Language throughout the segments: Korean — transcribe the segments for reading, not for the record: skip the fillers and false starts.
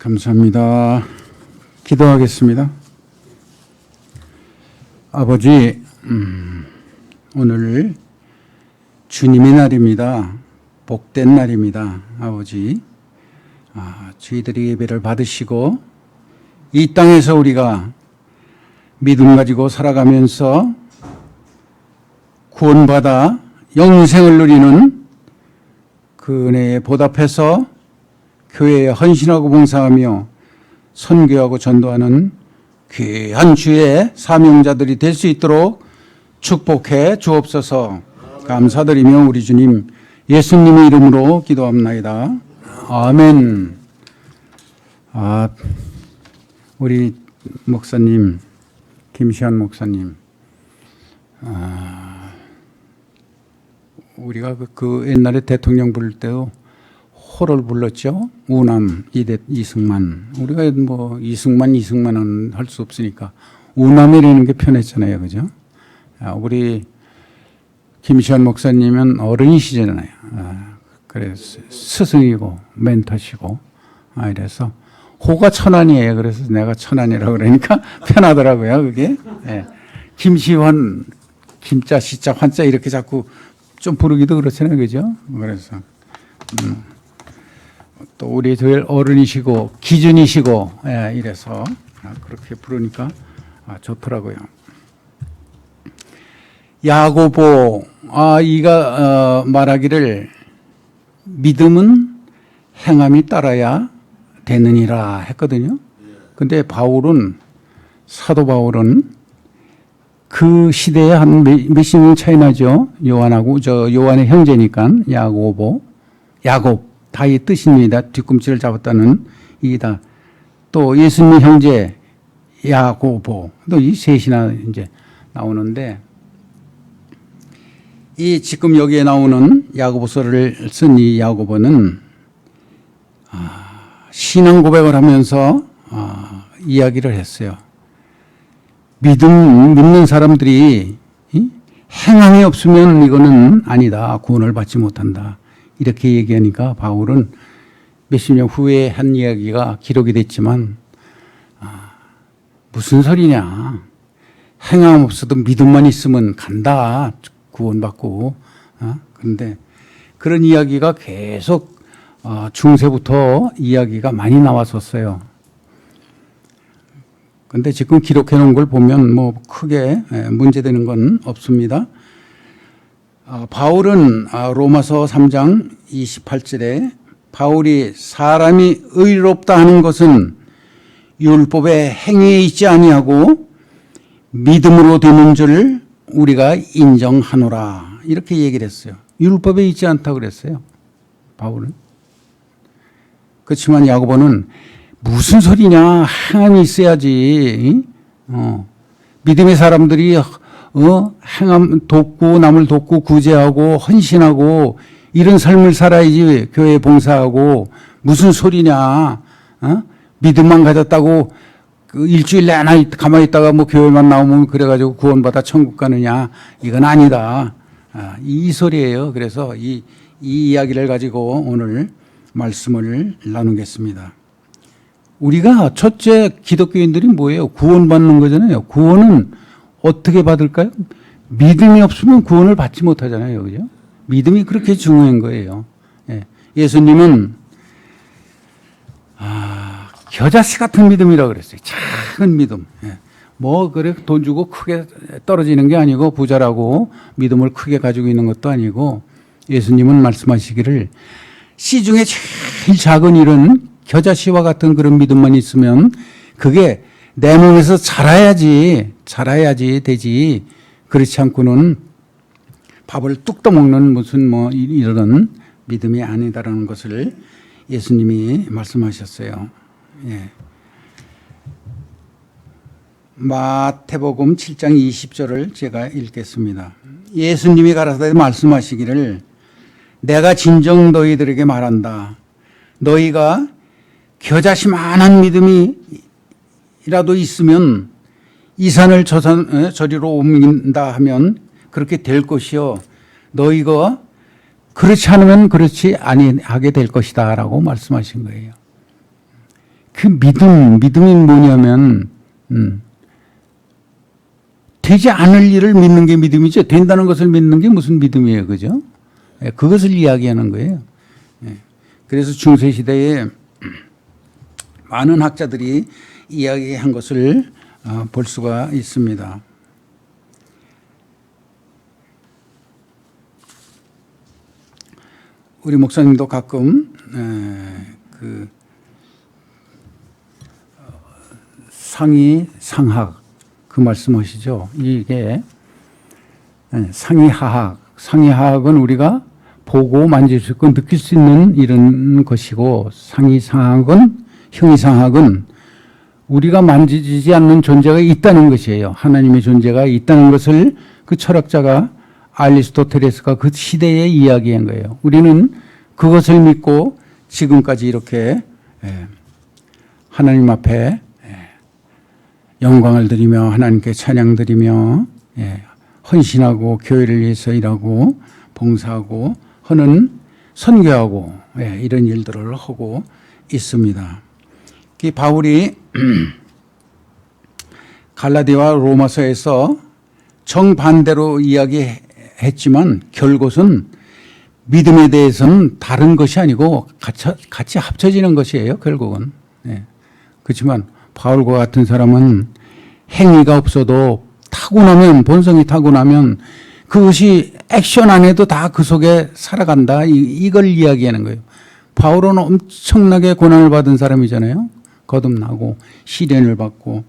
감사합니다. 기도하겠습니다. 아버지, 오늘 주님의 날입니다. 복된 날입니다. 아버지, 저희들이 예배를 받으시고 이 땅에서 우리가 믿음 가지고 살아가면서 구원받아 영생을 누리는 그 은혜에 보답해서 교회에 헌신하고 봉사하며 선교하고 전도하는 귀한 주의 사명자들이 될 수 있도록 축복해 주옵소서. 감사드리며 우리 주님 예수님의 이름으로 기도합나이다. 아멘. 우리 목사님, 김시환 목사님, 우리가 그 옛날에 대통령 부를 때도 호를 불렀죠. 우남, 이승만. 우리가 뭐 이승만은 할 수 없으니까 우남이라는 게 편했잖아요. 그죠? 우리 김시환 목사님은 어른이시잖아요. 그래서 스승이고 멘토시고. 이래서 호가 천안이에요. 그래서 내가 천안이라고 그러니까 편하더라고요. 그게. 예. 김시환, 김자, 시자, 환자 이렇게 자꾸 좀 부르기도 그렇잖아요. 그죠? 그래서. 또 우리 들 어른이시고 기준이시고 이래서 그렇게 부르니까 좋더라고요. 야고보 이가 말하기를 믿음은 행함이 따라야 되느니라 했거든요. 근데 사도 바울은 그 시대에 한 몇십 년 차이 나죠. 요한하고 요한의 형제니까 야곱 다의 뜻입니다. 뒤꿈치를 잡았다는 이다. 또 예수님 형제 야고보 또 이 셋이나 이제 나오는데 이 지금 여기에 나오는 야고보서를 쓴 이 야고보는 신앙 고백을 하면서 이야기를 했어요. 믿는 사람들이 행함이 없으면 이거는 아니다. 구원을 받지 못한다. 이렇게 얘기하니까 바울은 몇십 년 후에 한 이야기가 기록이 됐지만 무슨 소리냐. 행함 없어도 믿음만 있으면 간다. 구원받고. 그런데 그런 이야기가 계속 중세부터 이야기가 많이 나왔었어요. 그런데 지금 기록해 놓은 걸 보면 뭐 크게 문제되는 건 없습니다. 바울은 로마서 3장 28절에 바울이 사람이 의롭다 하는 것은 율법의 행위에 있지 아니하고 믿음으로 되는 줄 우리가 인정하노라 이렇게 얘기를 했어요. 율법에 있지 않다고 그랬어요. 바울은. 그렇지만 야고보는 무슨 소리냐. 행함이 있어야지. 믿음의 사람들이 행함 돕고 남을 돕고 구제하고 헌신하고 이런 삶을 살아야지 교회에 봉사하고 무슨 소리냐. 믿음만 가졌다고 그 일주일 내내 가만히 있다가 뭐 교회만 나오면 그래가지고 구원받아 천국 가느냐. 이건 아니다. 이 소리예요. 그래서 이 이야기를 가지고 오늘 말씀을 나누겠습니다. 우리가 첫째 기독교인들이 뭐예요? 구원받는 거잖아요. 구원은 어떻게 받을까요? 믿음이 없으면 구원을 받지 못하잖아요. 그죠? 믿음이 그렇게 중요한 거예요. 예수님은 겨자씨 같은 믿음이라고 그랬어요. 작은 믿음. 뭐 그래 돈 주고 크게 떨어지는 게 아니고 부자라고 믿음을 크게 가지고 있는 것도 아니고 예수님은 말씀하시기를 씨 중에 제일 작은 일은 겨자씨와 같은 그런 믿음만 있으면 그게 내 몸에서 자라야지 되지. 그렇지 않고는 밥을 뚝 떠먹는 무슨 뭐 이런 믿음이 아니다라는 것을 예수님이 말씀하셨어요. 예. 마태복음 7장 20절을 제가 읽겠습니다. 예수님이 가라사대 말씀하시기를 내가 진정 너희들에게 말한다. 너희가 겨자씨만한 믿음이라도 있으면 이 산을 저리로 옮긴다 하면 그렇게 될 것이요. 너희가 그렇지 않으면 그렇지 아니하게 될 것이다 라고 말씀하신 거예요. 그 믿음이 뭐냐면 되지 않을 일을 믿는 게 믿음이죠. 된다는 것을 믿는 게 무슨 믿음이에요, 그죠? 예, 그것을 이야기하는 거예요. 예, 그래서 중세 시대에 많은 학자들이 이야기한 것을 볼 수가 있습니다. 우리 목사님도 가끔 그 상이 상학 그 말씀하시죠. 이게 상이하학, 상이하학은 우리가 보고 만질 수 있고 느낄 수 있는 이런 것이고, 상이상학은, 형이상학은 우리가 만지지 않는 존재가 있다는 것이에요. 하나님의 존재가 있다는 것을 그 철학자가 아리스토텔레스가 그 시대에 이야기한 거예요. 우리는 그것을 믿고 지금까지 이렇게 하나님 앞에 영광을 드리며 하나님께 찬양 드리며 헌신하고 교회를 위해서 일하고 봉사하고 하는 선교하고 이런 일들을 하고 있습니다. 바울이 갈라디아와 로마서에서 정반대로 이야기했지만 결국은 믿음에 대해서는 다른 것이 아니고 같이 합쳐지는 것이에요. 결국은. 그렇지만 바울과 같은 사람은 행위가 없어도 타고나면, 본성이 타고나면 그것이 액션 안 해도 다 그 속에 살아간다. 이걸 이야기하는 거예요. 바울은 엄청나게 고난을 받은 사람이잖아요. 거듭나고 시련을 받고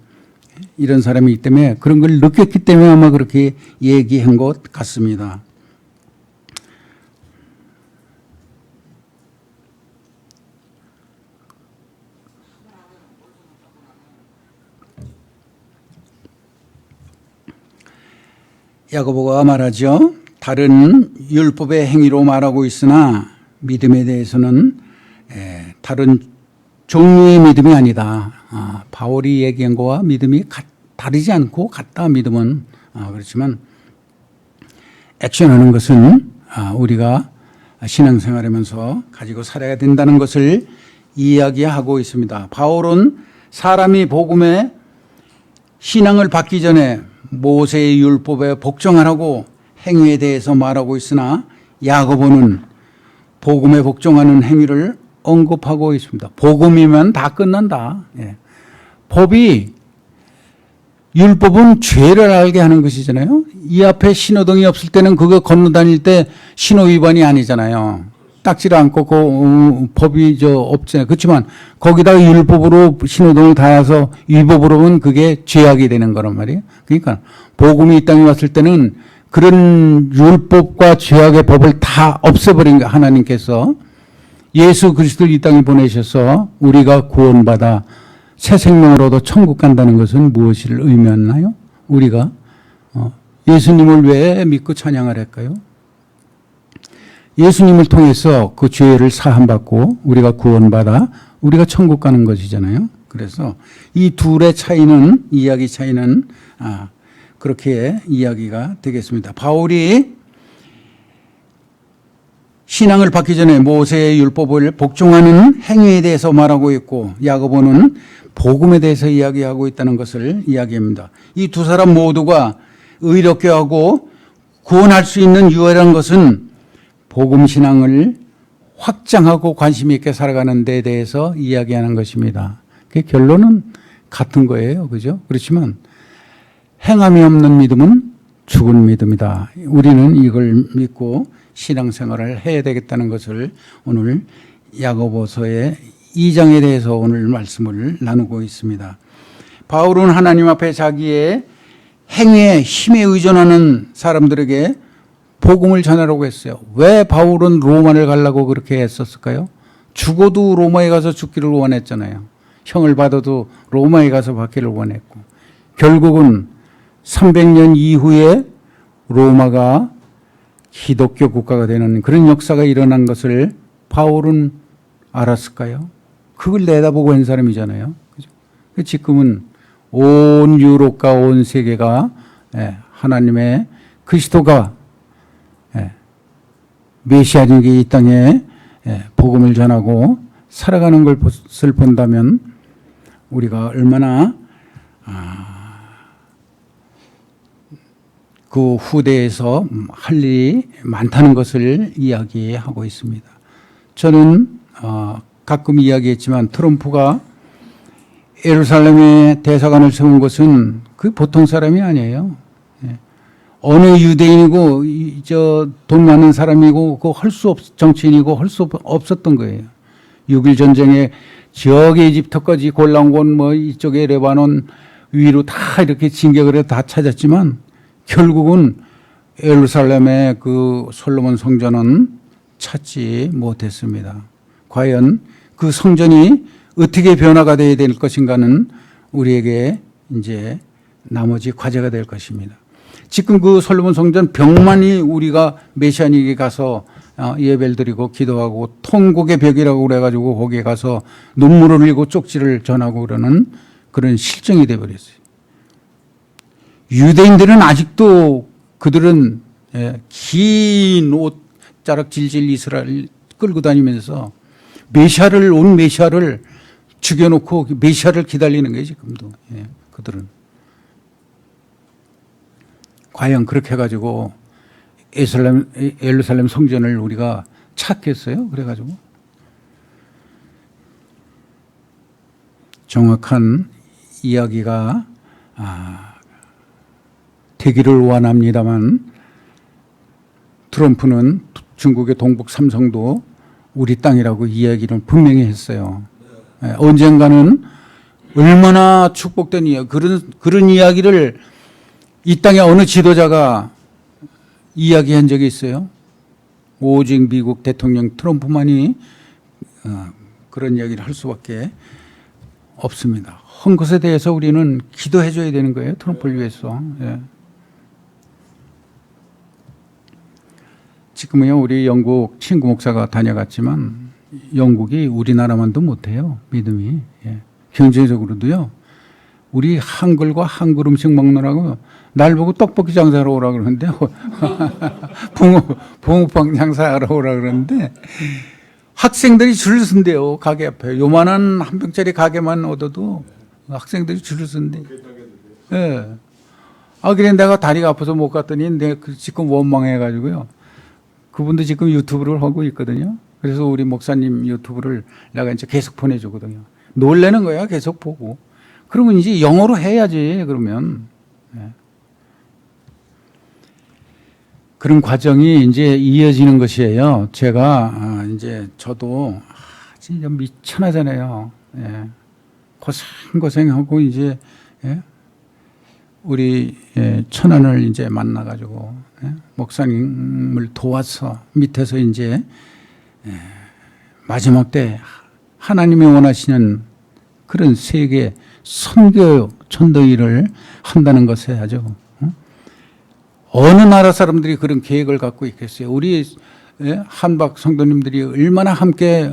이런 사람이기 때문에 그런 걸 느꼈기 때문에 아마 그렇게 얘기한 것 같습니다. 야고보가 말하죠. 다른 율법의 행위로 말하고 있으나 믿음에 대해서는 다른 종류의 믿음이 아니다. 바울이 얘기한 거와 믿음이 다르지 않고 같다. 믿음은 그렇지만 액션하는 것은 우리가 신앙생활하면서 가지고 살아야 된다는 것을 이야기하고 있습니다. 바울은 사람이 복음에 신앙을 받기 전에 모세의 율법에 복종하라고 행위에 대해서 말하고 있으나 야고보는 복음에 복종하는 행위를 언급하고 있습니다. 복음이면 다 끝난다. 법이, 율법은 죄를 알게 하는 것이잖아요. 이 앞에 신호등이 없을 때는 그거 건너다닐 때 신호 위반이 아니잖아요. 딱지를 안 꽂고 법이 없잖아요. 그렇지만 거기다가 율법으로 신호등을 달아서 위법으로 보면 그게 죄악이 되는 거란 말이에요. 그러니까 복음이 이 땅에 왔을 때는 그런 율법과 죄악의 법을 다 없애버린 거예요. 하나님께서 예수 그리스도를 이 땅에 보내셔서 우리가 구원받아 새 생명을 얻어 천국 간다는 것은 무엇을 의미하나요? 우리가 예수님을 왜 믿고 찬양을 할까요? 예수님을 통해서 그 죄를 사함받고 우리가 구원받아 우리가 천국 가는 것이잖아요. 그래서 이 둘의 차이는, 이야기 차이는 그렇게 이야기가 되겠습니다. 바울이 신앙을 받기 전에 모세의 율법을 복종하는 행위에 대해서 말하고 있고 야고보는 복음에 대해서 이야기하고 있다는 것을 이야기합니다. 이 두 사람 모두가 의롭게 하고 구원할 수 있는 유일한 것은 복음 신앙을 확장하고 관심 있게 살아가는 데 대해서 이야기하는 것입니다. 그 결론은 같은 거예요. 그죠? 그렇지만 행함이 없는 믿음은 죽은 믿음이다. 우리는 이걸 믿고 신앙생활을 해야 되겠다는 것을 오늘 야고보서의 2장에 대해서 오늘 말씀을 나누고 있습니다. 바울은 하나님 앞에 자기의 행위에 힘에 의존하는 사람들에게 복음을 전하라고 했어요. 왜 바울은 로마를 가려고 그렇게 했었을까요? 죽어도 로마에 가서 죽기를 원했잖아요. 형을 받아도 로마에 가서 받기를 원했고 결국은 300년 이후에 로마가 기독교 국가가 되는 그런 역사가 일어난 것을 바울은 알았을까요? 그걸 내다보고 한 사람이잖아요. 그죠? 지금은 온 유럽과 온 세계가 하나님의 그리스도가 메시아적인 이 땅에 복음을 전하고 살아가는 것을 본다면 우리가 얼마나 그 후대에서 할 일이 많다는 것을 이야기하고 있습니다. 저는 가끔 이야기했지만 트럼프가 예루살렘에 대사관을 세운 것은 그 보통 사람이 아니에요. 어느 유대인이고 돈 많은 사람이고 정치인이고 할 수 없었던 거예요. 6.1 전쟁에 저기 이집트까지 골란곤 뭐 이쪽에 레바논 위로 다 이렇게 진격을 해서 다 찾았지만 결국은 예루살렘의 그 솔로몬 성전은 찾지 못했습니다. 과연 그 성전이 어떻게 변화가 되어야 될 것인가는 우리에게 이제 나머지 과제가 될 것입니다. 지금 그 솔로몬 성전 벽만이 우리가 메시아닉에 가서 예배를 드리고 기도하고 통곡의 벽이라고 그래가지고 거기에 가서 눈물을 흘리고 쪽지를 전하고 그러는 그런 실정이 되어버렸어요. 유대인들은 아직도 그들은 긴 옷자락 질질 이스라엘 끌고 다니면서 온 메시아를 죽여놓고 메시아를 기다리는 거예요, 지금도. 그들은. 과연 그렇게 해가지고 예루살렘 성전을 우리가 찾겠어요? 그래가지고. 정확한 이야기가 되기를 원합니다만 트럼프는 중국의 동북 삼성도 우리 땅이라고 이야기를 분명히 했어요. 언젠가는 얼마나 축복된 이야기, 그런 이야기를 이 땅의 어느 지도자가 이야기한 적이 있어요? 오직 미국 대통령 트럼프만이 그런 이야기를 할 수밖에 없습니다. 한 것에 대해서 우리는 기도해 줘야 되는 거예요. 트럼프를 위해서. 지금은요, 우리 영국 친구 목사가 다녀갔지만 영국이 우리나라만도 못해요. 믿음이. 경제적으로도요. 우리 한글과 한글 음식 먹느라고 날 보고 떡볶이 장사하러 오라 그러는데 붕어빵 장사하러 오라 그러는데 학생들이 줄을 쓴대요. 가게 앞에. 요만한 한 병짜리 가게만 얻어도 학생들이 줄을 쓴대. 예. 그래 내가 다리가 아파서 못 갔더니 내가 지금 원망해가지고요. 그분도 지금 유튜브를 하고 있거든요. 그래서 우리 목사님 유튜브를 내가 이제 계속 보내주거든요. 놀래는 거야. 계속 보고. 그러면 이제 영어로 해야지, 그러면. 그런 과정이 이제 이어지는 것이에요. 제가, 이제 저도 진짜 미천하잖아요. 고생하고 이제, 우리 천안을 이제 만나가지고, 목사님을 도와서 밑에서 이제, 마지막 때 하나님이 원하시는 그런 세계 선교 전도 일을 한다는 것에 아주 어느 나라 사람들이 그런 계획을 갖고 있겠어요. 우리 한박 성도님들이 얼마나 함께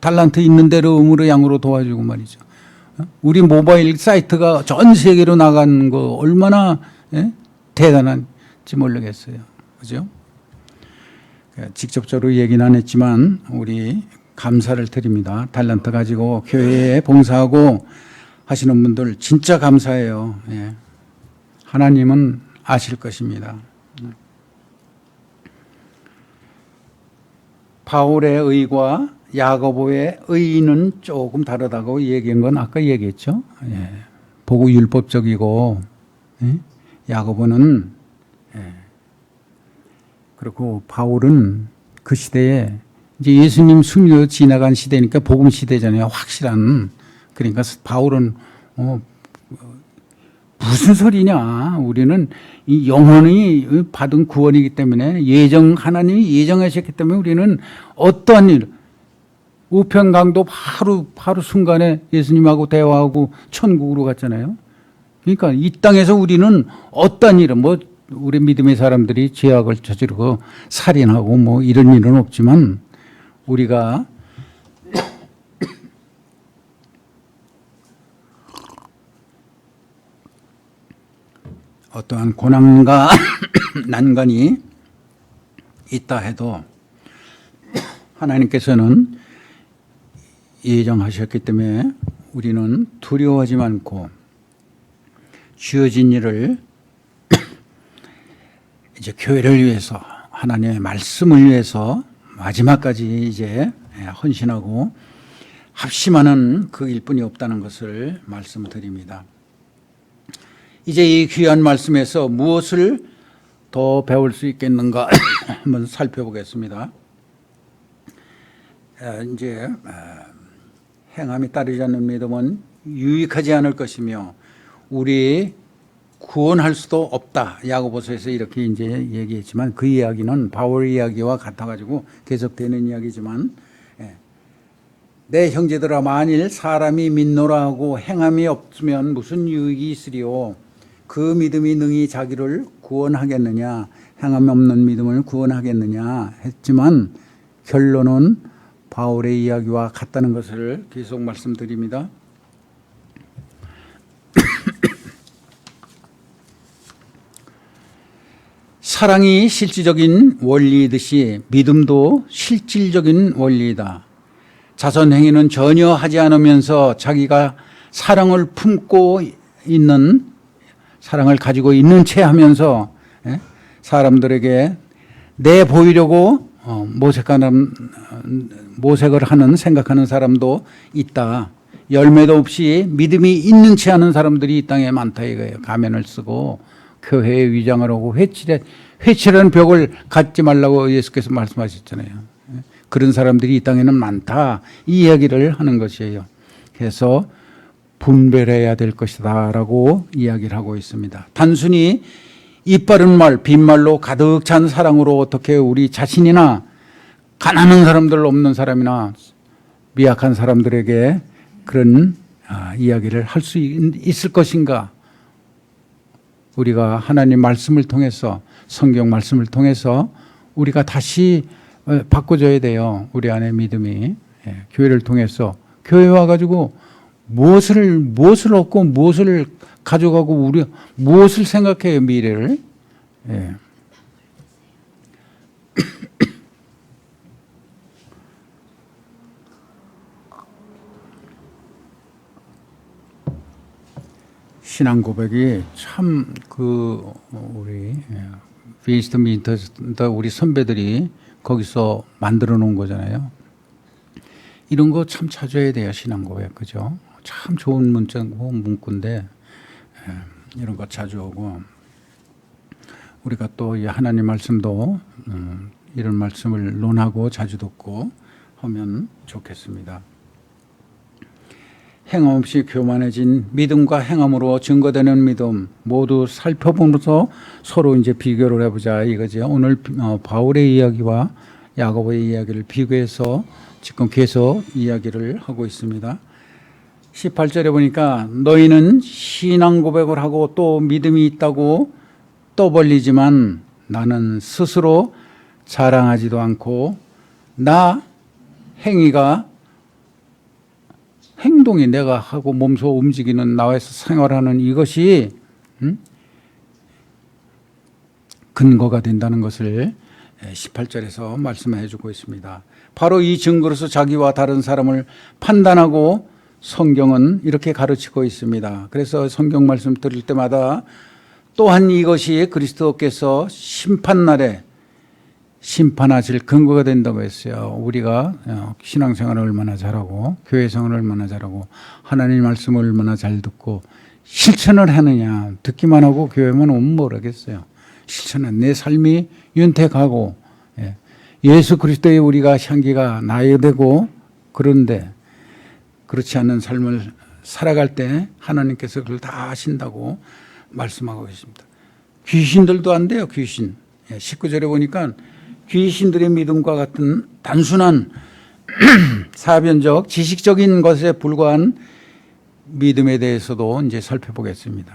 달란트 있는 대로 음으로 양으로 도와주고 말이죠. 우리 모바일 사이트가 전 세계로 나가는 거 얼마나 대단한지 모르겠어요. 그죠? 직접적으로 얘기는 안 했지만 우리 감사를 드립니다. 달란트 가지고 교회에 봉사하고 하시는 분들 진짜 감사해요. 하나님은 아실 것입니다. 바울의 의와 야고보의 의는 조금 다르다고 얘기한 건 아까 얘기했죠. 보고 율법적이고 야고보는 그리고 바울은 그 시대에 이제 예수님 순교 지나간 시대니까 복음 시대잖아요. 확실한. 그러니까 바울은 무슨 소리냐. 우리는 이 영원히 받은 구원이기 때문에 하나님이 예정하셨기 때문에 우리는 어떠한 일, 우편강도 바로 순간에 예수님하고 대화하고 천국으로 갔잖아요. 그러니까 이 땅에서 우리는 어떠한 일은 우리 믿음의 사람들이 죄악을 저지르고 살인하고 이런 일은 없지만 우리가 어떠한 고난과 난관이 있다 해도 하나님께서는 예정하셨기 때문에 우리는 두려워하지 않고 주어진 일을 이제 교회를 위해서 하나님의 말씀을 위해서 마지막까지 이제 헌신하고 합심하는 그 일뿐이 없다는 것을 말씀드립니다. 이제 이 귀한 말씀에서 무엇을 더 배울 수 있겠는가 한번 살펴보겠습니다. 이제 행함이 따르지 않는 믿음은 유익하지 않을 것이며 우리 구원할 수도 없다. 야고보서에서 이렇게 이제 얘기했지만 그 이야기는 바울 이야기와 같아가지고 계속되는 이야기지만 내 형제들아 만일 사람이 믿노라 하고 행함이 없으면 무슨 유익이 있으리요. 그 믿음이 능히 자기를 구원하겠느냐. 행함이 없는 믿음을 구원하겠느냐 했지만 결론은 바울의 이야기와 같다는 것을 계속 말씀드립니다. 사랑이 실질적인 원리이듯이 믿음도 실질적인 원리이다. 자선 행위는 전혀 하지 않으면서 자기가 사랑을 품고 있는, 사랑을 가지고 있는 채 하면서 사람들에게 내 보이려고 모색을 하는, 생각하는 사람도 있다. 열매도 없이 믿음이 있는 채 하는 사람들이 이 땅에 많다 이거예요. 가면을 쓰고 교회에 위장을 하고 회칠하는 벽을 갖지 말라고 예수께서 말씀하셨잖아요. 그런 사람들이 이 땅에는 많다. 이 이야기를 하는 것이에요. 그래서 분별해야 될 것이다 라고 이야기를 하고 있습니다. 단순히 이빠른 말, 빈말로 가득 찬 사랑으로 어떻게 우리 자신이나 가난한 사람들, 없는 사람이나 미약한 사람들에게 그런 이야기를 할 수 있을 것인가. 우리가 하나님 말씀을 통해서, 성경 말씀을 통해서 우리가 다시 바꿔줘야 돼요. 우리 안에 믿음이. 교회를 통해서. 교회 와가지고 무엇을 얻고 무엇을 가져가고 우리 무엇을 생각해요, 미래를. 신앙 고백이 참 우리 윈스턴 민터 우리 선배들이 거기서 만들어 놓은 거잖아요. 이런 거 참 자주 해야 돼요, 신앙 고백. 그죠? 참 좋은 문구인데 이런 거 자주 오고 우리가 또 하나님 말씀도 이런 말씀을 논하고 자주 듣고 하면 좋겠습니다. 행함 없이 교만해진 믿음과 행함으로 증거되는 믿음 모두 살펴보면서 서로 이제 비교를 해보자 이거죠. 오늘 바울의 이야기와 야고보의 이야기를 비교해서 지금 계속 이야기를 하고 있습니다. 18절에 보니까 너희는 신앙 고백을 하고 또 믿음이 있다고 떠벌리지만 나는 스스로 자랑하지도 않고 나 행동이 내가 하고 몸소 움직이는 나와서 생활하는 이것이 근거가 된다는 것을 18절에서 말씀해 주고 있습니다. 바로 이 증거로서 자기와 다른 사람을 판단하고 성경은 이렇게 가르치고 있습니다. 그래서 성경 말씀 들을 때마다 또한 이것이 그리스도께서 심판날에 심판하실 근거가 된다고 했어요. 우리가 신앙생활을 얼마나 잘하고 교회생활을 얼마나 잘하고 하나님 말씀을 얼마나 잘 듣고 실천을 하느냐. 듣기만 하고 교회만 오면 모르겠어요. 실천은 내 삶이 윤택하고 예수 그리스도의 우리가 향기가 나야 되고 그런데 그렇지 않은 삶을 살아갈 때 하나님께서 그걸 다 하신다고 말씀하고 계십니다. 귀신들도 안 돼요. 귀신. 19절에 보니까 귀신들의 믿음과 같은 단순한 사변적 지식적인 것에 불과한 믿음에 대해서도 이제 살펴보겠습니다.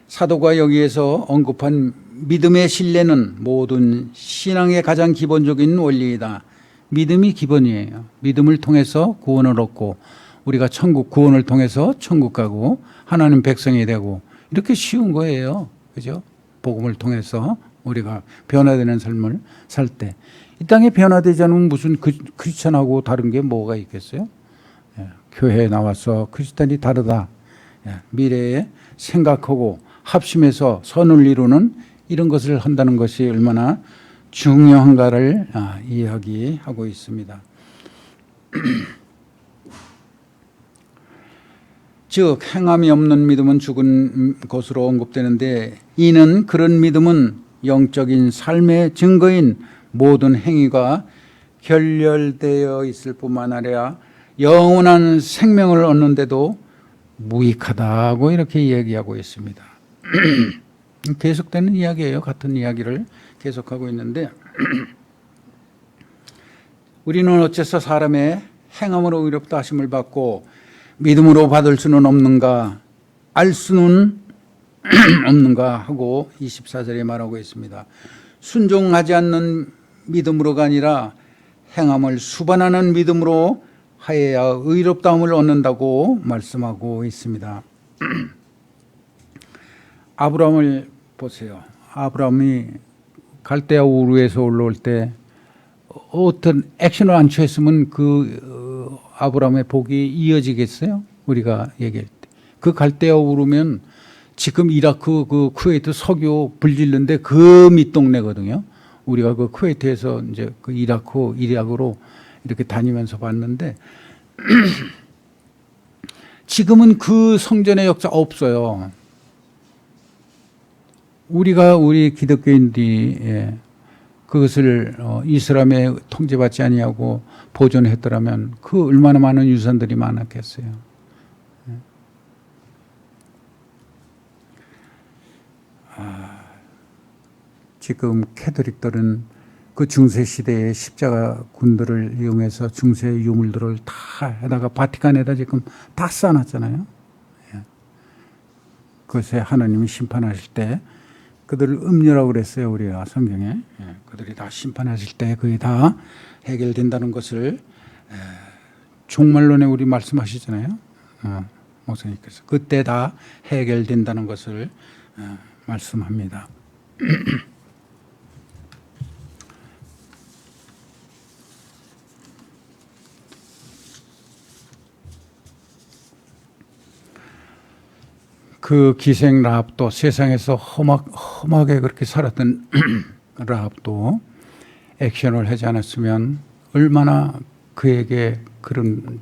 사도가 여기에서 언급한 믿음의 신뢰는 모든 신앙의 가장 기본적인 원리이다. 믿음이 기본이에요. 믿음을 통해서 구원을 얻고 우리가 구원을 통해서 천국 가고 하나님 백성이 되고 이렇게 쉬운 거예요. 그죠? 복음을 통해서 우리가 변화되는 삶을 살 때 이 땅에 변화되지 않으면 무슨 크리스천하고 다른 게 뭐가 있겠어요? 교회에 나와서 크리스찬이 다르다. 미래에 생각하고 합심해서 선을 이루는 이런 것을 한다는 것이 얼마나 중요한가를 이야기하고 있습니다. 즉 행함이 없는 믿음은 죽은 것으로 언급되는데, 이는 그런 믿음은 영적인 삶의 증거인 모든 행위가 결렬되어 있을 뿐만 아니라 영원한 생명을 얻는데도 무익하다고 이렇게 이야기하고 있습니다. 계속되는 이야기예요. 같은 이야기를 계속하고 있는데, 우리는 어째서 사람의 행함으로 의롭다 하심을 받고 믿음으로 받을 수는 없는가, 알 수는 없는가 하고 24절에 말하고 있습니다. 순종하지 않는 믿음으로가 아니라 행함을 수반하는 믿음으로 하여야 의롭다함을 얻는다고 말씀하고 있습니다. 아브라함을 보세요. 아브라함이 갈대아 우르에서 올라올 때 어떤 액션을 안 취했으면 그 아브라함의 복이 이어지겠어요? 우리가 얘기할 때. 그 갈대아 우르면 지금 이라크 그 쿠웨이트 석유 불질른데 그 밑동네거든요. 우리가 그 쿠웨이트에서 이제 그 이라크로 이렇게 다니면서 봤는데 지금은 그 성전의 역사가 없어요. 우리 기독교인들이 그것을 이슬람에 통제받지 아니하고 보존했더라면 그 얼마나 많은 유산들이 많았겠어요. 지금 캐톨릭들은 그 중세 시대의 십자가 군들을 이용해서 중세 유물들을 다 해다가 바티칸에다 지금 다 쌓아놨잖아요. 그것에 하나님이 심판하실 때 그들을 음녀라고 그랬어요. 우리가 성경에. 그들이 다 심판하실 때 그게 다 해결된다는 것을 종말론에 우리 말씀하시잖아요. 목사님께서. 그때 다 해결된다는 것을 말씀합니다. 그 기생 라합도 세상에서 험하게 그렇게 살았던 라합도 액션을 하지 않았으면 얼마나 그에게 그런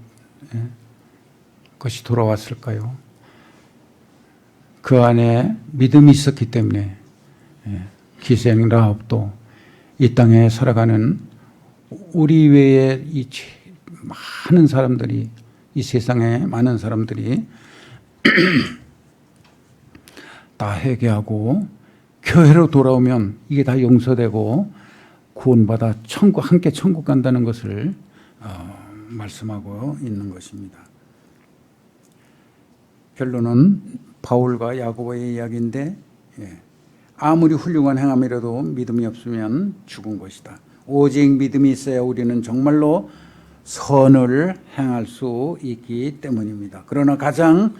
것이 돌아왔을까요? 그 안에 믿음이 있었기 때문에 기생 라합도 이 땅에 살아가는 우리 외에 이 많은 사람들이, 이 세상에 많은 사람들이 다 회개하고 교회로 돌아오면 이게 다 용서되고 구원받아 함께 천국 간다는 것을 말씀하고 있는 것입니다. 결론은 바울과 야고보의 이야기인데, 아무리 훌륭한 행함이라도 믿음이 없으면 죽은 것이다. 오직 믿음이 있어야 우리는 정말로 선을 행할 수 있기 때문입니다. 그러나 가장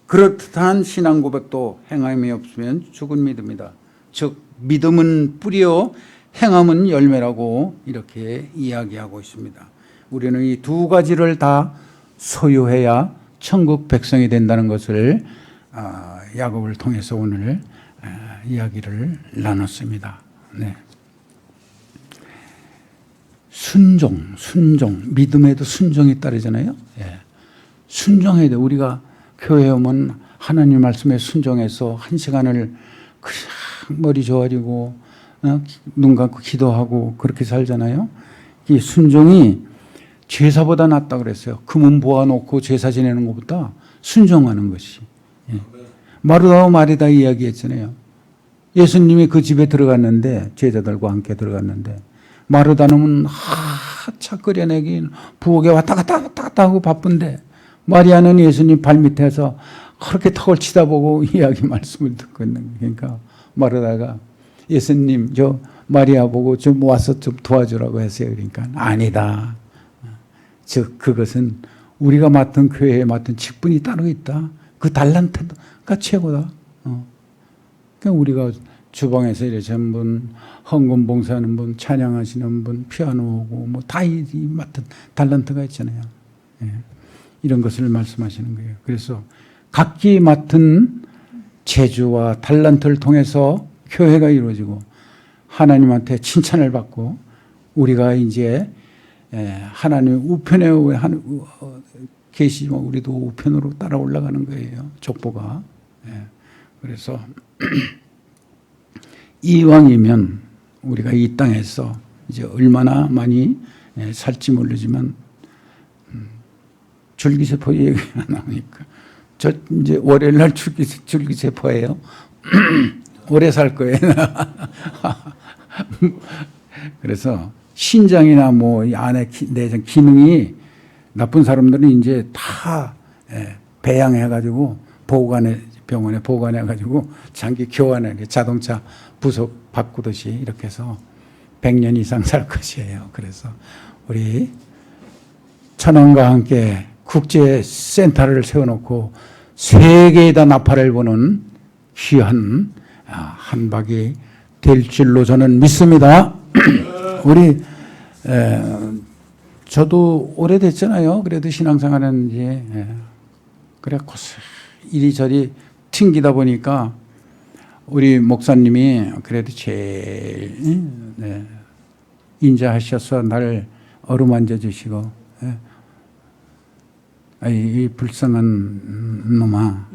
그렇듯한 신앙 고백도 행함이 없으면 죽은 믿음이다. 즉 믿음은 뿌리요 행함은 열매라고 이렇게 이야기하고 있습니다. 우리는 이 두 가지를 다 소유해야 천국 백성이 된다는 것을 야고보를 통해서 오늘 이야기를 나눴습니다. 네. 순종, 믿음에도 순종이 따르잖아요. 순종해야 돼. 우리가 교회에 오면 하나님 말씀에 순종해서 한 시간을 그냥 머리 조아리고 눈 감고 기도하고 그렇게 살잖아요. 이 순종이 제사보다 낫다 그랬어요. 금은 모아놓고 제사 지내는 것보다 순종하는 것이. 마르다와 마리다 이야기했잖아요. 예수님이 그 집에 들어갔는데, 제자들과 함께 들어갔는데, 마르다는 차 끓여내기 부엌에 왔다 갔다 하고 바쁜데, 마리아는 예수님 발밑에서 그렇게 턱을 치다보고 이야기 말씀을 듣고 있는 거예요. 그러니까 마르다가 예수님 저 마리아 보고 좀 와서 좀 도와주라고 했어요. 그러니까 아니다. 즉 그것은 우리가 맡은 교회에 맡은 직분이 따로 있다. 그 달란트가 최고다. 그러니까 우리가 주방에서 이렇게 한 분, 헌금 봉사하는 분, 찬양하시는 분, 피아노 오고 뭐 다 맡은 달란트가 있잖아요. 이런 것을 말씀하시는 거예요. 그래서 각기 맡은 재주와 달란트를 통해서 교회가 이루어지고 하나님한테 칭찬을 받고 우리가 이제 하나님 우편에 계시지만 우리도 우편으로 따라 올라가는 거예요. 족보가. 그래서 이왕이면 우리가 이 땅에서 이제 얼마나 많이 살지 모르지만 줄기세포 얘기가 나오니까 저 이제 월요일날 줄기세포예요. 오래 살 거예요. 그래서 신장이나 뭐 안에 내장 기능이 나쁜 사람들은 이제 다 배양해가지고 병원에 보관해가지고 장기 교환해 자동차 부속 바꾸듯이 이렇게 해서 100년 이상 살 것이에요. 그래서 우리 천황과 함께 국제센터를 세워놓고 세계에다 나팔을 보는 귀한 한박이 될 줄로 저는 믿습니다. 우리 저도 오래됐잖아요. 그래도 신앙생활은 이제 그래 이리저리 튕기다 보니까 우리 목사님이 그래도 제일 인자하셔서 날 어루만져 주시고 이 불쌍한 놈아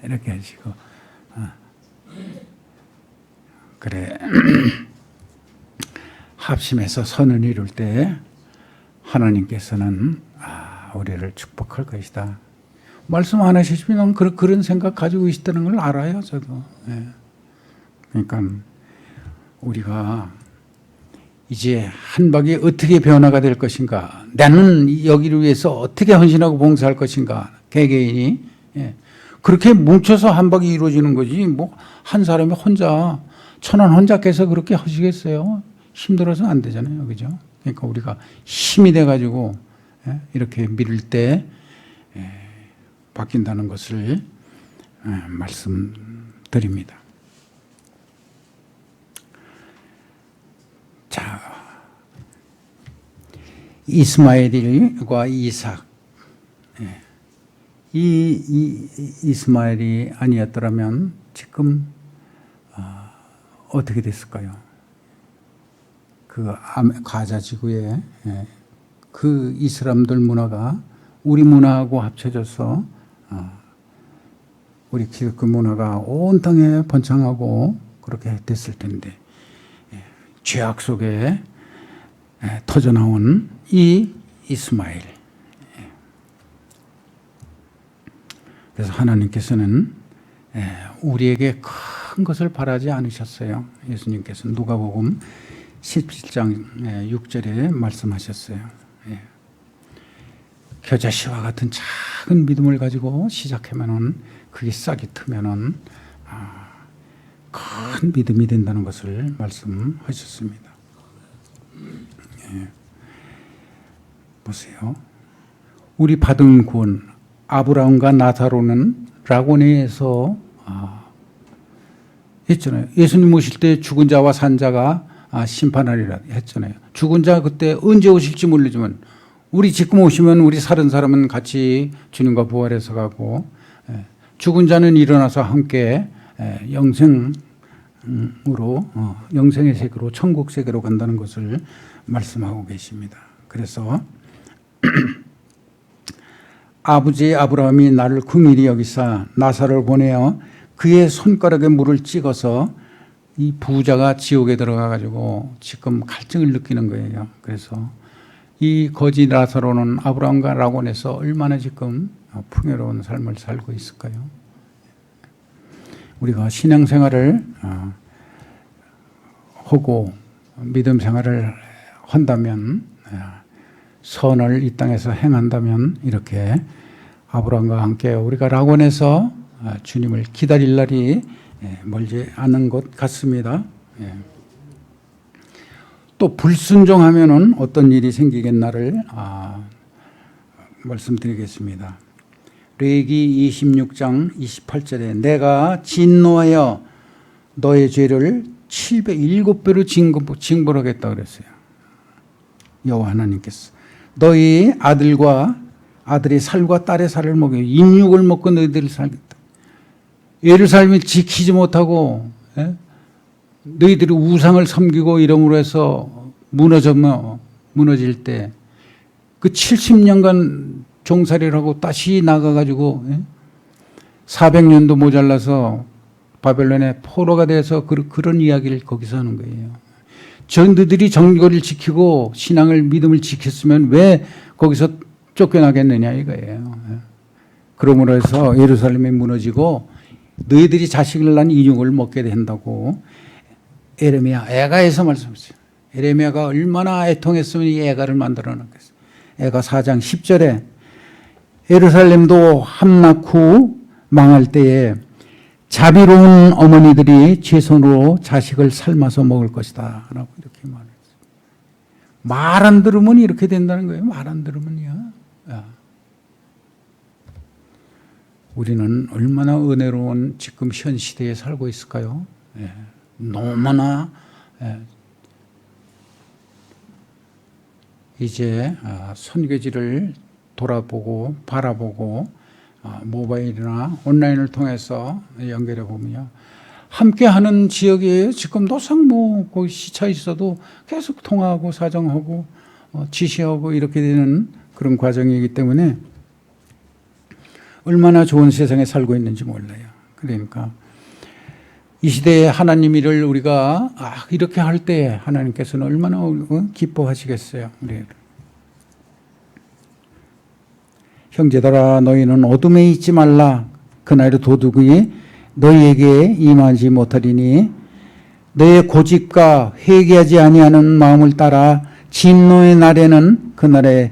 이렇게 하시고 그래 합심해서 선을 이룰 때 하나님께서는 우리를 축복할 것이다. 말씀 안 하시지만 그런 생각 가지고 계시다는 걸 알아요. 저도. 그러니까 우리가 이제 한박이 어떻게 변화가 될 것인가, 나는 여기를 위해서 어떻게 헌신하고 봉사할 것인가, 개개인이 그렇게 뭉쳐서 한박이 이루어지는 거지. 뭐 한 사람이 혼자 천원 혼자께서 그렇게 하시겠어요? 힘들어서 안 되잖아요, 그죠? 그러니까 우리가 힘이 돼가지고 이렇게 밀을 때 바뀐다는 것을 말씀드립니다. 자, 이스마엘과 이삭. 이스마엘이 아니었더라면 지금 어떻게 됐을까요? 그 가자 지구에 그 이슬람들 문화가 우리 문화하고 합쳐져서 우리 기독교 문화가 온 땅에 번창하고 그렇게 됐을 텐데 죄악 속에 터져나온 이 이스마엘. 그래서 하나님께서는 우리에게 큰 것을 바라지 않으셨어요. 예수님께서 누가복음 17장 6절에 말씀하셨어요. 겨자씨와 같은 작은 믿음을 가지고 시작하면은 그게 싹이 트면은 큰 믿음이 된다는 것을 말씀하셨습니다. 보세요. 우리 받은 구원 아브라함과 나사로는 라고네에서 했잖아요. 예수님 오실 때 죽은 자와 산 자가 심판하리라 했잖아요. 죽은 자 그때 언제 오실지 모르지만 우리 지금 오시면 우리 살은 사람은 같이 주님과 부활해서 가고 죽은 자는 일어나서 함께 영생으로 영생의 세계로 천국 세계로 간다는 것을 말씀하고 계십니다. 그래서 아버지 아브라함이 나를 긍휼히 여기사 나사로를 보내어 그의 손가락에 물을 찍어서 이 부자가 지옥에 들어가 가지고 지금 갈증을 느끼는 거예요. 그래서 이 거지 나사로는 아브라함과 라곤에서 얼마나 지금 풍요로운 삶을 살고 있을까요? 우리가 신앙생활을 하고 믿음 생활을 한다면 선을 이 땅에서 행한다면 이렇게 아브라함과 함께 우리가 라곤에서 주님을 기다릴 날이 멀지 않은 것 같습니다. 또 불순종하면은 어떤 일이 생기겠나를 말씀드리겠습니다. 레위기 26장 28절에 내가 진노하여 너의 죄를 707배로 징벌하겠다 그랬어요. 여호와 하나님께서 너희 아들과 아들의 살과 딸의 살을 먹여 인육을 먹고 너희들이 살겠다. 예루살렘을 지키지 못하고 너희들이 우상을 섬기고 이름으로 해서 무너질 때 그 70년간 종살이를 하고 다시 나가가지고 400년도 모자라서 바벨론의 포로가 돼서 그런 이야기를 거기서 하는 거예요. 전도들이 정교를 지키고 신앙을 믿음을 지켰으면 왜 거기서 쫓겨나겠느냐 이거예요. 그러므로 해서 예루살렘이 무너지고 너희들이 자식을 낳은 인육을 먹게 된다고 에레미야 애가에서 말씀했어요. 에레미야가 얼마나 애통했으면 이 애가를 만들어 놨겠어요. 애가 4장 10절에 예루살렘도 함락 후 망할 때에 자비로운 어머니들이 제 손으로 자식을 삶아서 먹을 것이다 라고 이렇게 말했어요. 말 안 들으면 이렇게 된다는 거예요. 말 안 들으면요. 우리는 얼마나 은혜로운 지금 현 시대에 살고 있을까요? 너무나 이제 선교지를 돌아보고 바라보고 모바일이나 온라인을 통해서 연결해 보면요. 함께하는 지역에 지금 노상 거기 시차 있어도 계속 통화하고 사정하고 지시하고 이렇게 되는 그런 과정이기 때문에 얼마나 좋은 세상에 살고 있는지 몰라요. 그러니까 이 시대에 하나님 일을 우리가 이렇게 할 때 하나님께서는 얼마나 기뻐하시겠어요. 우리를. 형제들아 너희는 어둠에 있지 말라. 그날의 도둑이 너희에게 임하지 못하리니 너의 고집과 회개하지 아니하는 마음을 따라 진노의 날에는 그날에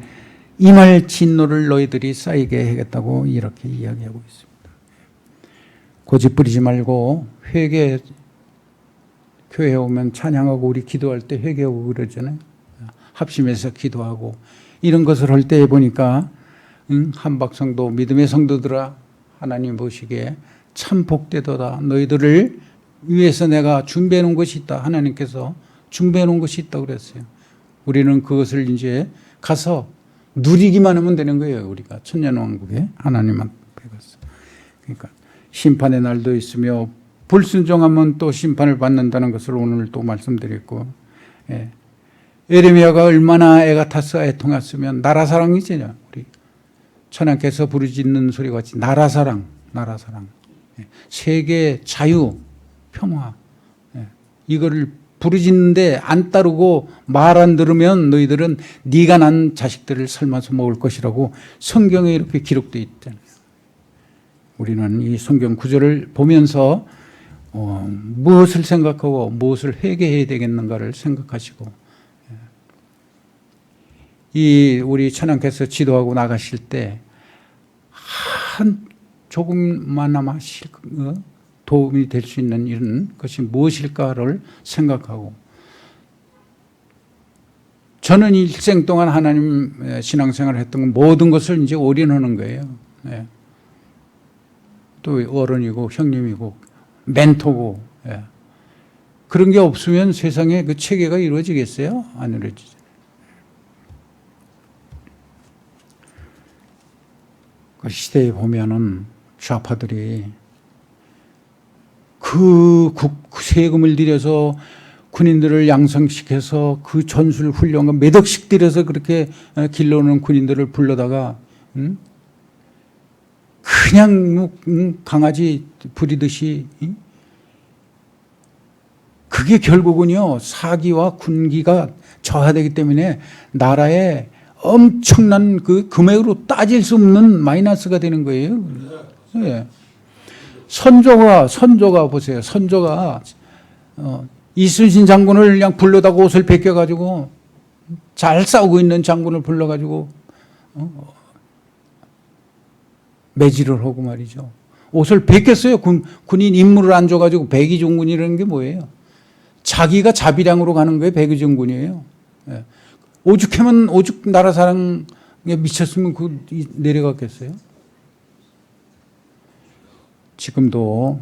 임할 진노를 너희들이 쌓이게 하겠다고 이렇게 이야기하고 있습니다. 고집 부리지 말고 교회에 오면 찬양하고 우리 기도할 때 회개하고 그러잖아요. 합심해서 기도하고 이런 것을 할 때 보니까 한박성도 믿음의 성도들아 하나님 보시기에 참 복되도다. 너희들을 위해서 내가 준비해 놓은 것이 있다. 하나님께서 준비해 놓은 것이 있다고 그랬어요. 우리는 그것을 이제 가서 누리기만 하면 되는 거예요. 우리가 천년왕국에 하나님 앞에 가서. 그러니까 심판의 날도 있으며 불순종하면 또 심판을 받는다는 것을 오늘 또 말씀드렸고, 에레미야가 얼마나 애가 타서 애통했으면 나라사랑이잖아요. 우리 천하께서 부르짖는 소리가 같이 나라사랑. 세계 자유, 평화. 이거를 부르짖는데 안 따르고 말 안 들으면 너희들은 네가 난 자식들을 삶아서 먹을 것이라고 성경에 이렇게 기록되어 있잖아요. 우리는 이 성경 구절을 보면서 무엇을 생각하고 무엇을 회개해야 되겠는가를 생각하시고, 이 우리 천황께서 지도하고 나가실 때 한 조금만나마 도움이 될 수 있는 이런 것이 무엇일까를 생각하고, 저는 일생 동안 하나님 신앙생활을 했던 건 모든 것을 이제 올인하는 거예요. 또 어른이고 형님이고 멘토고, 그런 게 없으면 세상에 그 체계가 이루어지겠어요? 안 이루어지죠. 그 시대에 보면은 좌파들이 그 세금을 들여서 군인들을 양성시켜서 그 전술 훈련과 몇 억씩 들여서 그렇게 길러오는 군인들을 불러다가 그냥 강아지 부리듯이, 그게 결국은요 사기와 군기가 저하되기 때문에 나라에 엄청난 그 금액으로 따질 수 없는 마이너스가 되는 거예요. 선조가 보세요. 선조가 이순신 장군을 그냥 불러다가 옷을 벗겨가지고 잘 싸우고 있는 장군을 불러가지고 매질을 하고 말이죠. 옷을 벗겼어요. 군인 임무를 안 줘가지고 백의종군이라는 게 뭐예요? 자기가 자비량으로 가는 거예요. 백의종군이에요. 오죽하면 오죽 나라 사랑에 미쳤으면 내려갔겠어요? 지금도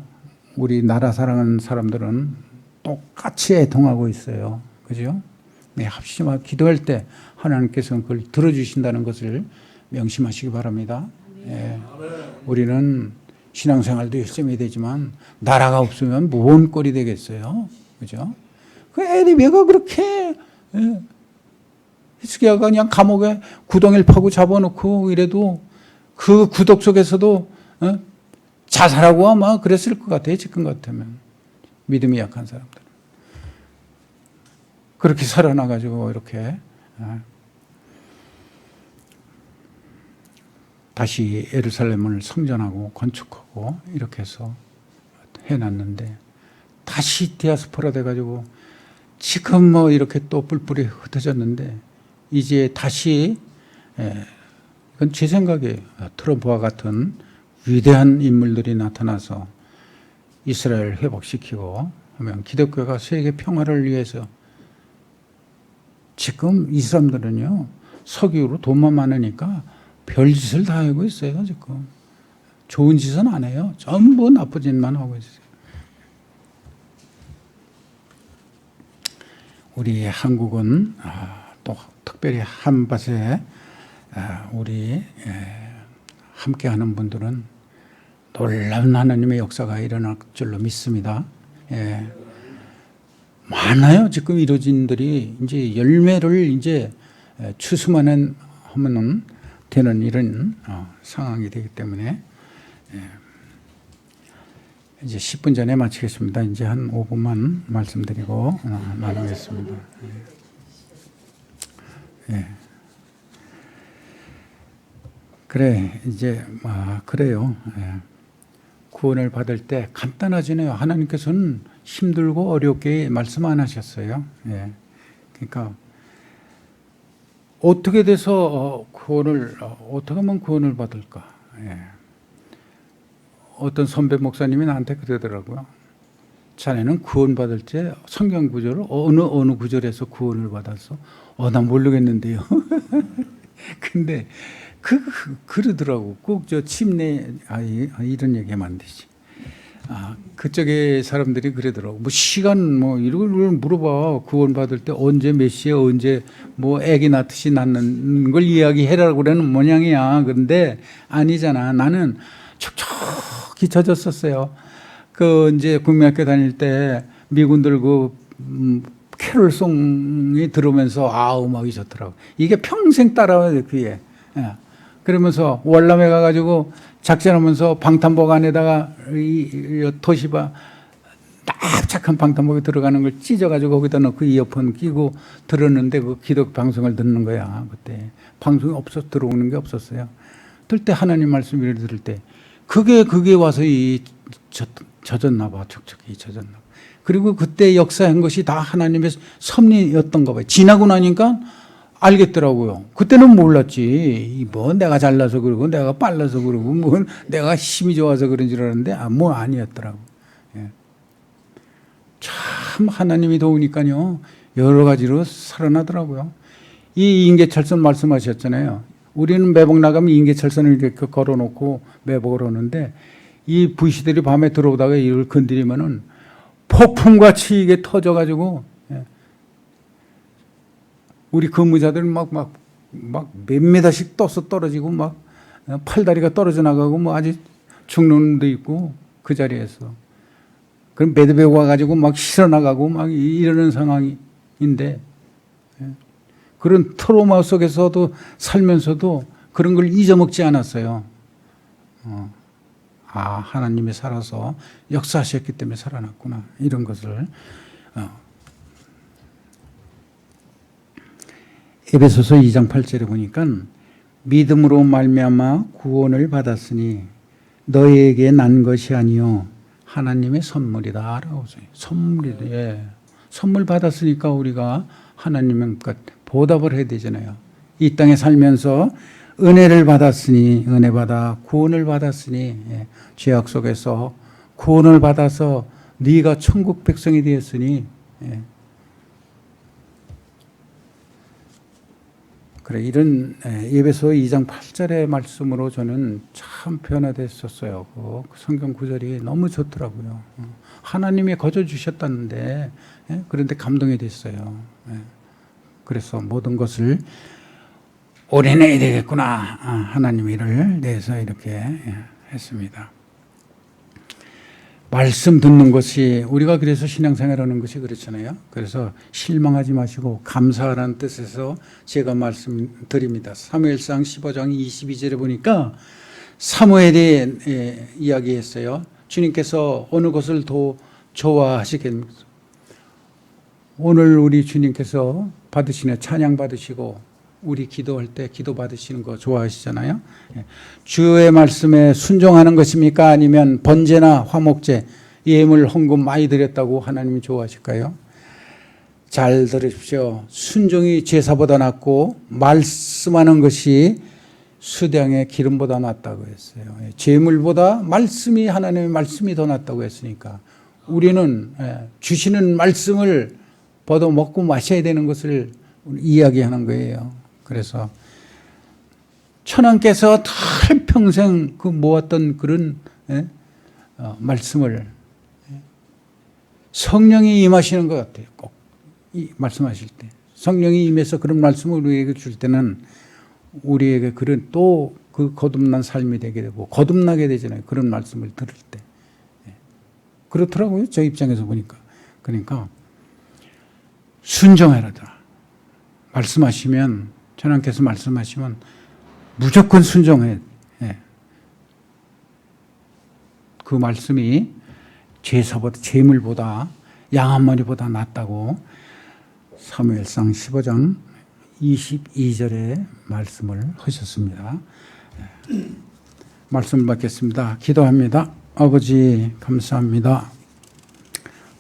우리 나라 사랑하는 사람들은 똑같이 애통하고 있어요. 그죠? 합심하게 기도할 때 하나님께서는 그걸 들어주신다는 것을 명심하시기 바랍니다. 예. 우리는 신앙생활도 열심히 되지만 나라가 없으면 뭔 꼴이 되겠어요. 그죠? 그 에리베가 그렇게 히스기야가 그냥 감옥에 구덩이를 파고 잡아놓고 이래도 그 구독 속에서도 자살하고 아마 그랬을 것 같아요. 지금 같으면. 믿음이 약한 사람들. 그렇게 살아나가지고 이렇게 다시 예루살렘을 성전하고 건축하고 이렇게 해서 해놨는데 다시 디아스포라 돼가지고 지금 뭐 이렇게 또 뿔뿔이 흩어졌는데 이제 다시 이건 제 생각에 트럼프와 같은 위대한 인물들이 나타나서 이스라엘을 회복시키고 하면 기독교가 세계 평화를 위해서 지금 이 사람들은요 석유로 돈만 많으니까 별짓을 다 하고 있어요. 지금 좋은 짓은 안 해요. 전부 나쁜 짓만 하고 있어요. 우리 한국은 또 특별히 한밭에 우리 함께하는 분들은 놀라운 하나님의 역사가 일어날 줄로 믿습니다. 많아요. 지금 이루어진들이 이제 열매를 이제 추수만 하면은 되는 이런 상황이 되기 때문에 이제 10분 전에 마치겠습니다. 이제 한 5분만 말씀드리고 나누겠습니다. 그래 이제 그래요. 구원을 받을 때 간단하지네요. 하나님께서는 힘들고 어렵게 말씀 안 하셨어요. 그러니까 어떻게 돼서 어떻게 하면 구원을 받을까? 어떤 선배 목사님이 나한테 그러더라고요. 자네는 구원 받을 때 성경 구절을 어느 구절에서 구원을 받았어? 난 모르겠는데요. 근데 그러더라고. 꼭 저 침례 이런 얘기하면 안 되지. 그쪽에 사람들이 그러더라고. 뭐 시간 이런 걸 물어봐. 구원 받을 때 언제 몇 시에 언제 아기 낳듯이 낳는 걸 이야기해라고 그러는 모양이야. 그런데 아니잖아. 나는 촉촉히 젖었었어요. 이제 국민학교 다닐 때 미군들 캐롤송이 들으면서 음악이 좋더라고. 이게 평생 따라와요, 귀에. 그러면서 월남에 가가지고 작전하면서 방탄복 안에다가 이 토시바 납작한 방탄복에 들어가는 걸 찢어가지고 거기다 넣고 이어폰 끼고 들었는데 그 기독 방송을 듣는 거야. 그때 방송이 들어오는 게 없었어요. 들 때 하나님 말씀을 들을 때 그게 와서 젖었나 봐. 촉촉히 젖었나 봐. 그리고 그때 역사한 것이 다 하나님의 섭리였던가 봐요. 지나고 나니까 알겠더라고요. 그때는 몰랐지. 내가 잘나서 그러고 내가 빨라서 그러고 내가 힘이 좋아서 그런 줄 알았는데 아니었더라고. 참 하나님이 도우니까요. 여러 가지로 살아나더라고요. 이 인계철선 말씀하셨잖아요. 우리는 매복 나가면 인계철선을 이렇게 걸어놓고 매복을 하는데 이 부시들이 밤에 들어오다가 이걸 건드리면은 폭풍같이 이게 터져가지고 우리 근무자들 막 몇 메다씩 떠서 떨어지고 팔다리가 떨어져 나가고 아주 죽는 데 있고 그 자리에서 그럼 매듭에 와가지고 실어 나가고 이러는 상황인데 그런 트라우마 속에서도 살면서도 그런 걸 잊어먹지 않았어요. 하나님이 살아서 역사하셨기 때문에 살아났구나 이런 것을 에베소서 2장 8절에 보니까 믿음으로 말미암아 구원을 받았으니 너희에게 난 것이 아니요 하나님의 선물이다라고 써요. 선물이다. 선물 받았으니까 우리가 하나님의 보답을 해야 되잖아요. 이 땅에 살면서 은혜를 받았으니 은혜 받아 구원을 받았으니 죄악 속에서 구원을 받아서 네가 천국 백성이 되었으니 그래 이런 에베소 2장 8절의 말씀으로 저는 참 변화됐었어요. 그 성경 구절이 너무 좋더라고요. 하나님이 거저 주셨다는데 그런데 감동이 됐어요. 그래서 모든 것을 올인해야 되겠구나. 하나님 일을 내서 이렇게 했습니다. 말씀 듣는 것이 우리가 그래서 신앙생활하는 것이 그렇잖아요. 그래서 실망하지 마시고 감사하라는 뜻에서 제가 말씀드립니다. 사무엘상 15장 22절에 보니까 사무엘이 이야기했어요. 주님께서 어느 것을 더 좋아하시겠습니까? 오늘 우리 주님께서 받으시는 찬양 받으시고 우리 기도할 때 기도 받으시는 거 좋아하시잖아요. 주의 말씀에 순종하는 것입니까? 아니면 번제나 화목제, 예물, 헌금 많이 드렸다고 하나님이 좋아하실까요? 잘 들으십시오. 순종이 제사보다 낫고 말씀하는 것이 수량의 기름보다 낫다고 했어요. 제물보다 말씀이 하나님의 말씀이 더 낫다고 했으니까 우리는 주시는 말씀을 받아 먹고 마셔야 되는 것을 이야기하는 거예요. 그래서 천왕께서 달 평생 그 모았던 그런 말씀을 성령이 임하시는 것 같아요. 꼭 말씀하실 때 성령이 임해서 그런 말씀을 우리에게 줄 때는 우리에게 그런 또 그 거듭난 삶이 되게 되고 거듭나게 되잖아요. 그런 말씀을 들을 때 그렇더라고요. 저 입장에서 보니까. 그러니까 순종하라다. 말씀하시면 전하께서 말씀하시면 무조건 순종해. 그 말씀이 제사보다 제물보다 양 한 마리보다 낫다고 사무엘상 15장 22절에 말씀을 하셨습니다. 말씀을 받겠습니다. 기도합니다. 아버지 감사합니다.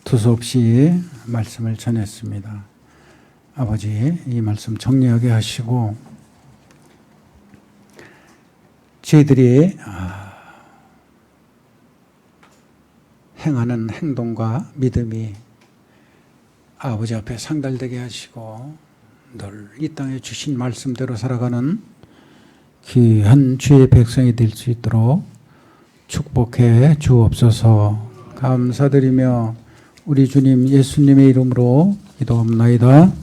두서없이 말씀을 전했습니다. 아버지 이 말씀 정리하게 하시고 저희들이 행하는 행동과 믿음이 아버지 앞에 상달되게 하시고 늘 이 땅에 주신 말씀대로 살아가는 귀한 주의 백성이 될 수 있도록 축복해 주옵소서. 감사드리며 우리 주님 예수님의 이름으로 기도합나이다.